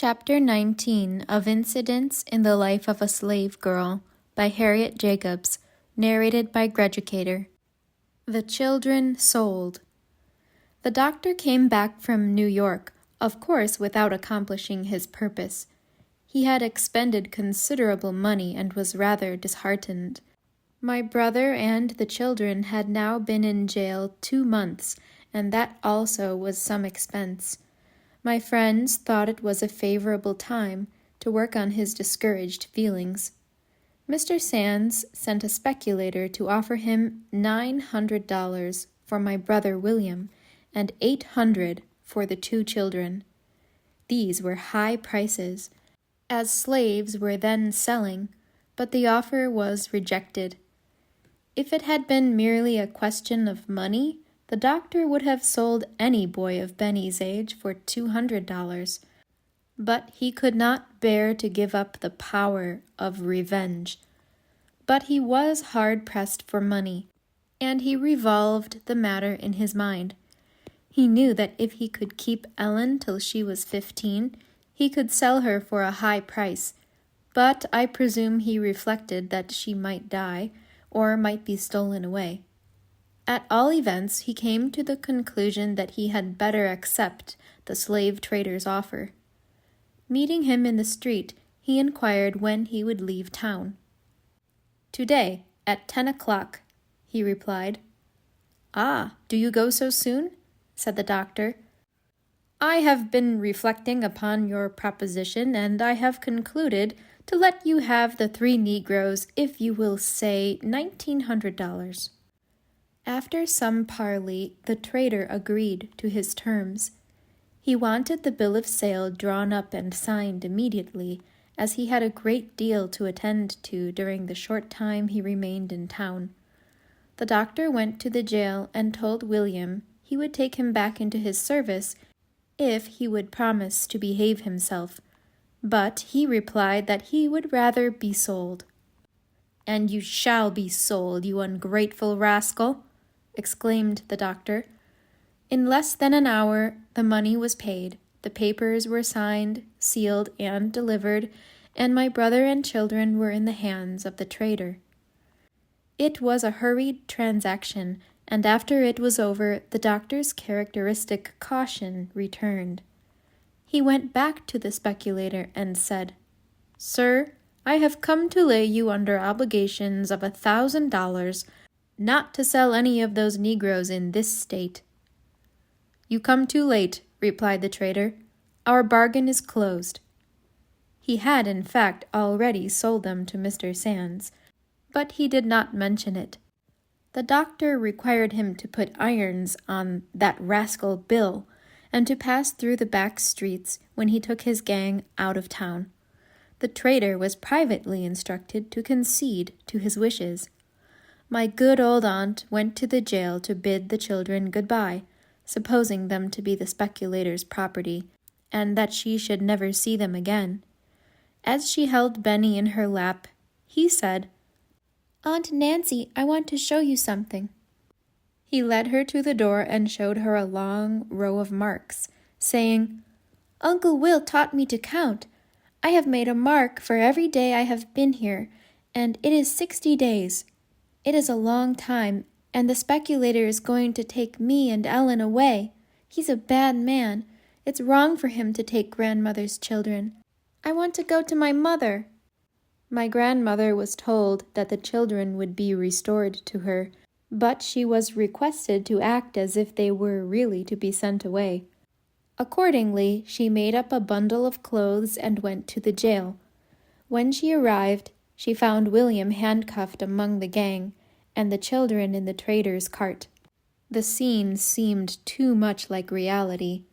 Chapter 19 of Incidents in the Life of a Slave Girl by Harriet Jacobs, narrated by Greducator. The Children Sold. The doctor came back from New York, of course without accomplishing his purpose. He had expended considerable money and was rather disheartened. My brother and the children had now been in jail 2 months, and that also was some expense. My friends thought it was a favorable time to work on his discouraged feelings. Mr. Sands sent a speculator to offer him $900 for my brother William and $800 for the 2 children. These were high prices, as slaves were then selling, but the offer was rejected. If it had been merely a question of money, the doctor would have sold any boy of Benny's age for $200, but he could not bear to give up the power of revenge. But he was hard-pressed for money, and he revolved the matter in his mind. He knew that if he could keep Ellen till she was 15, he could sell her for a high price, but I presume he reflected that she might die, or might be stolen away. At all events, he came to the conclusion that he had better accept the slave trader's offer. Meeting him in the street, he inquired when he would leave town. "Today, at 10 o'clock, he replied. "Ah, do you go so soon?" said the doctor. "I have been reflecting upon your proposition, and I have concluded to let you have the 3 Negroes if you will say $1,900. After some parley, the trader agreed to his terms. He wanted the bill of sale drawn up and signed immediately, as he had a great deal to attend to during the short time he remained in town. The doctor went to the jail and told William he would take him back into his service if he would promise to behave himself, but he replied that he would rather be sold. "And you shall be sold, you ungrateful rascal!" exclaimed the doctor. In less than an hour the money was paid, the papers were signed, sealed, and delivered, and my brother and children were in the hands of the trader. It was a hurried transaction, and after it was over, the doctor's characteristic caution returned. He went back to the speculator and said, "Sir, I have come to lay you under obligations of $1,000 not to sell any of those Negroes in this state." "You come too late," replied the trader. "Our bargain is closed." He had, in fact, already sold them to Mr. Sands, but he did not mention it. The doctor required him to put irons on that rascal Bill, and to pass through the back streets when he took his gang out of town. The trader was privately instructed to concede to his wishes. My good old aunt went to the jail to bid the children good-bye, supposing them to be the speculator's property, and that she should never see them again. As she held Benny in her lap, he said, "Aunt Nancy, I want to show you something." He led her to the door and showed her a long row of marks, saying, "Uncle Will taught me to count. I have made a mark for every day I have been here, and it is 60 days. It is a long time, and the speculator is going to take me and Ellen away. He's a bad man. It's wrong for him to take grandmother's children. I want to go to my mother." My grandmother was told that the children would be restored to her, but she was requested to act as if they were really to be sent away. Accordingly, she made up a bundle of clothes and went to the jail. When she arrived, she found William handcuffed among the gang, and the children in the trader's cart. The scene seemed too much like reality.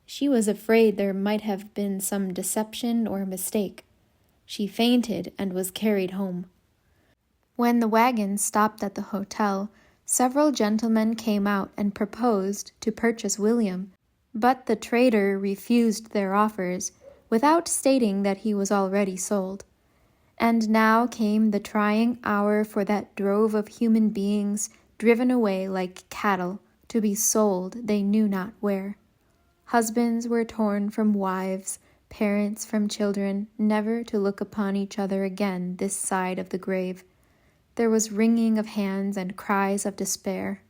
She was afraid there might have been some deception or mistake. She fainted and was carried home. When the wagon stopped at the hotel, several gentlemen came out and proposed to purchase William, but the trader refused their offers, without stating that he was already sold. And now came the trying hour for that drove of human beings driven away like cattle to be sold they knew not where. Husbands were torn from wives, parents from children, never to look upon each other again this side of the grave. There was wringing of hands and cries of despair.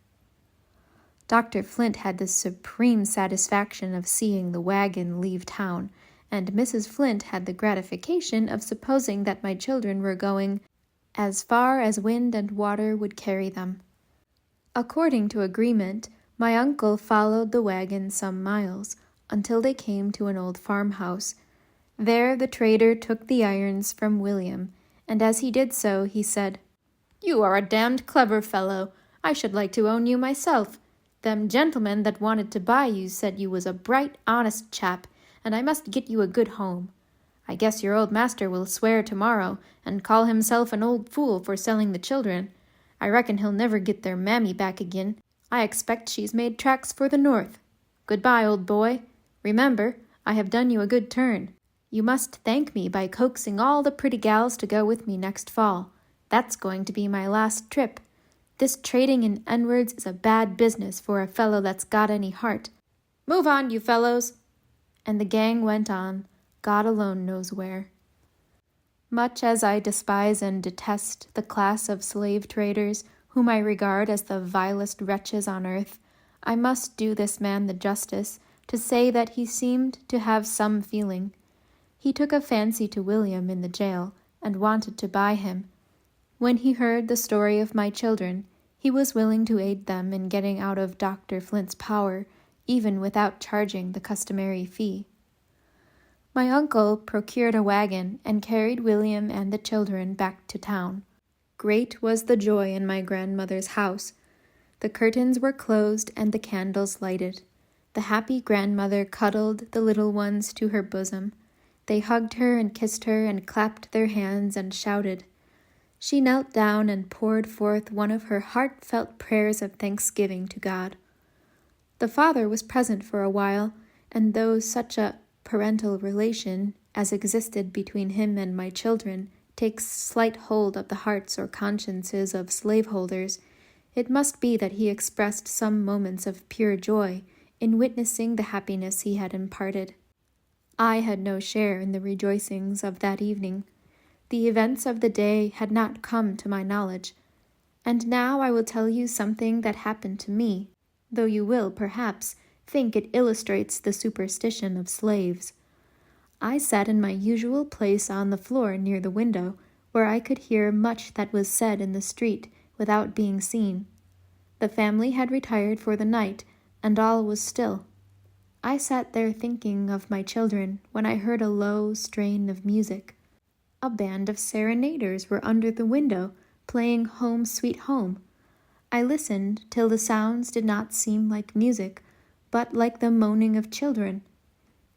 Dr. Flint had the supreme satisfaction of seeing the wagon leave town, and Mrs. Flint had the gratification of supposing that my children were going as far as wind and water would carry them. According to agreement, my uncle followed the wagon some miles, until they came to an old farmhouse. There the trader took the irons from William, and as he did so, he said, "You are a damned clever fellow. I should like to own you myself. Them gentlemen that wanted to buy you said you was a bright, honest chap, and I must get you a good home. I guess your old master will swear tomorrow, and call himself an old fool for selling the children. I reckon he'll never get their mammy back again. I expect she's made tracks for the north. Goodbye, old boy. Remember, I have done you a good turn. You must thank me by coaxing all the pretty gals to go with me next fall. That's going to be my last trip. This trading in N-words is a bad business for a fellow that's got any heart. Move on, you fellows." And the gang went on, God alone knows where. Much as I despise and detest the class of slave traders, whom I regard as the vilest wretches on earth, I must do this man the justice to say that he seemed to have some feeling. He took a fancy to William in the jail, and wanted to buy him. When he heard the story of my children, he was willing to aid them in getting out of Dr. Flint's power, even without charging the customary fee. My uncle procured a wagon and carried William and the children back to town. Great was the joy in my grandmother's house. The curtains were closed and the candles lighted. The happy grandmother cuddled the little ones to her bosom. They hugged her and kissed her and clapped their hands and shouted. She knelt down and poured forth one of her heartfelt prayers of thanksgiving to God. The father was present for a while, and though such a parental relation as existed between him and my children takes slight hold of the hearts or consciences of slaveholders, it must be that he expressed some moments of pure joy in witnessing the happiness he had imparted. I had no share in the rejoicings of that evening. The events of the day had not come to my knowledge, and now I will tell you something that happened to me, though you will, perhaps, think it illustrates the superstition of slaves. I sat in my usual place on the floor near the window, where I could hear much that was said in the street without being seen. The family had retired for the night, and all was still. I sat there thinking of my children when I heard a low strain of music. A band of serenaders were under the window, playing Home Sweet Home. I listened till the sounds did not seem like music, but like the moaning of children.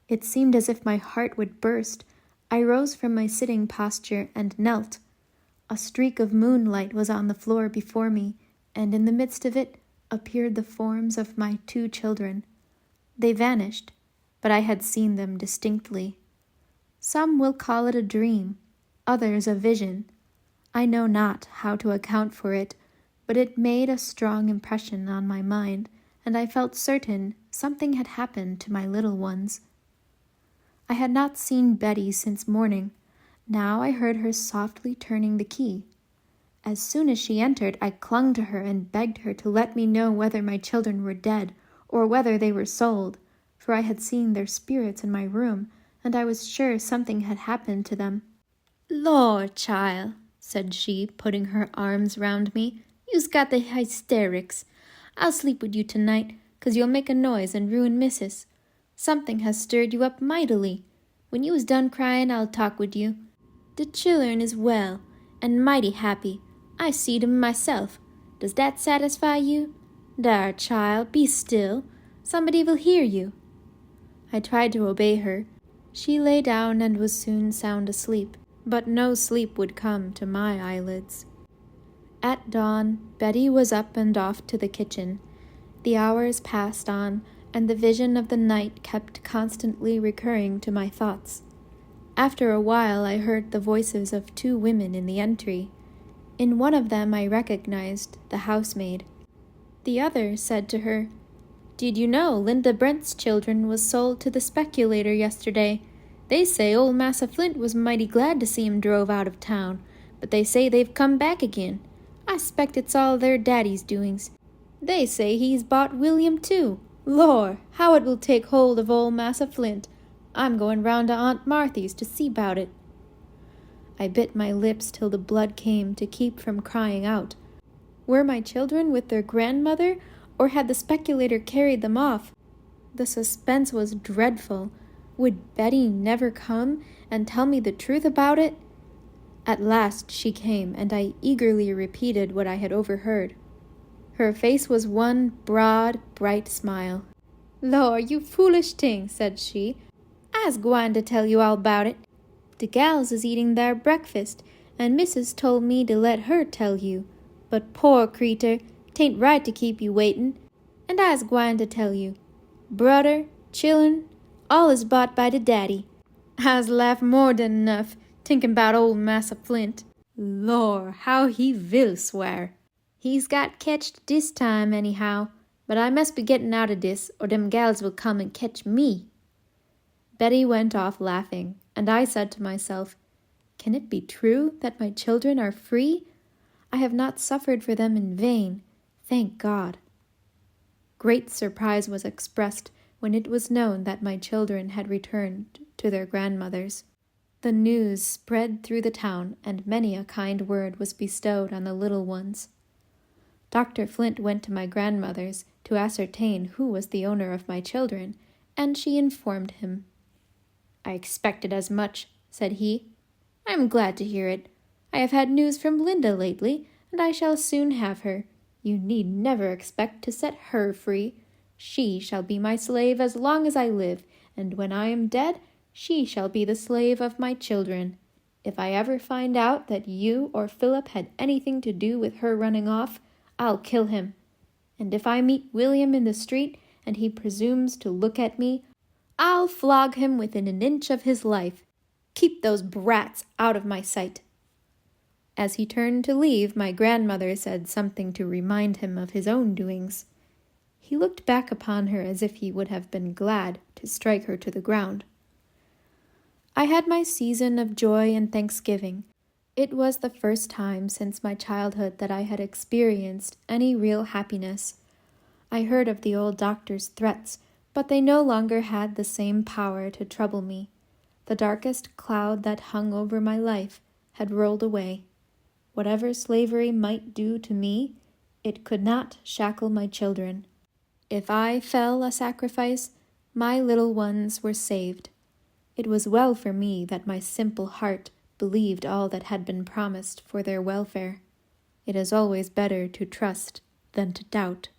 It seemed as if my heart would burst. I rose from my sitting posture and knelt. A streak of moonlight was on the floor before me, and in the midst of it appeared the forms of my 2 children. They vanished, but I had seen them distinctly. Some will call it a dream, others a vision. I know not how to account for it, but it made a strong impression on my mind, and I felt certain something had happened to my little ones. I had not seen Betty since morning. Now I heard her softly turning the key. As soon as she entered, I clung to her and begged her to let me know whether my children were dead, or whether they were sold, for I had seen their spirits in my room, and I was sure something had happened to them. "Lor, child," said she, putting her arms round me, "you's got the hysterics. I'll sleep with you tonight, 'cause you'll make a noise and ruin missus. Something has stirred you up mightily. When you is done crying, I'll talk with you. The children is well, and mighty happy. I seed 'em myself. Does that satisfy you? Dar, child, be still. Somebody will hear you." I tried to obey her. She lay down and was soon sound asleep, but no sleep would come to my eyelids. At dawn, Betty was up and off to the kitchen. The hours passed on, and the vision of the night kept constantly recurring to my thoughts. After a while I heard the voices of 2 women in the entry. In one of them I recognized the housemaid. The other said to her, "Did you know Linda Brent's children was sold to the speculator yesterday? They say old Massa Flint was mighty glad to see him drove out of town, but they say they've come back again. I s'pect it's all their daddy's doings. They say he's bought William too. Lor, how it will take hold of old Massa Flint. I'm going round to Aunt Marthy's to see 'bout it." I bit my lips till the blood came to keep from crying out. Were my children with their grandmother, or had the speculator carried them off? The suspense was dreadful. Would Betty never come and tell me the truth about it? At last she came, and I eagerly repeated what I had overheard. Her face was one broad, bright smile. "Lor, you foolish ting," said she. "I's gwine to tell you all about it. De gals is eating their breakfast, and Missus told me to let her tell you. But poor creetur, 'tain't right to keep you waitin', and I's gwine to tell you. Brudder, chillun, all is bought by de daddy. I's laugh more dan enough, tinkin' 'bout old Massa Flint. Lor, how he will swear! He's got ketched dis time anyhow, but I must be gettin' out of dis, or dem gals will come and ketch me." Betty went off laughing, and I said to myself, "Can it be true that my children are free? I have not suffered for them in vain, thank God." Great surprise was expressed when it was known that my children had returned to their grandmothers. The news spread through the town, and many a kind word was bestowed on the little ones. Dr. Flint went to my grandmother's to ascertain who was the owner of my children, and she informed him. "I expected as much," said he. "I am glad to hear it. I have had news from Linda lately, and I shall soon have her. You need never expect to set her free. She shall be my slave as long as I live, and when I am dead, she shall be the slave of my children. If I ever find out that you or Philip had anything to do with her running off, I'll kill him. And if I meet William in the street and he presumes to look at me, I'll flog him within an inch of his life. Keep those brats out of my sight." As he turned to leave, my grandmother said something to remind him of his own doings. He looked back upon her as if he would have been glad to strike her to the ground. I had my season of joy and thanksgiving. It was the first time since my childhood that I had experienced any real happiness. I heard of the old doctor's threats, but they no longer had the same power to trouble me. The darkest cloud that hung over my life had rolled away. Whatever slavery might do to me, it could not shackle my children. If I fell a sacrifice, my little ones were saved. It was well for me that my simple heart believed all that had been promised for their welfare. It is always better to trust than to doubt.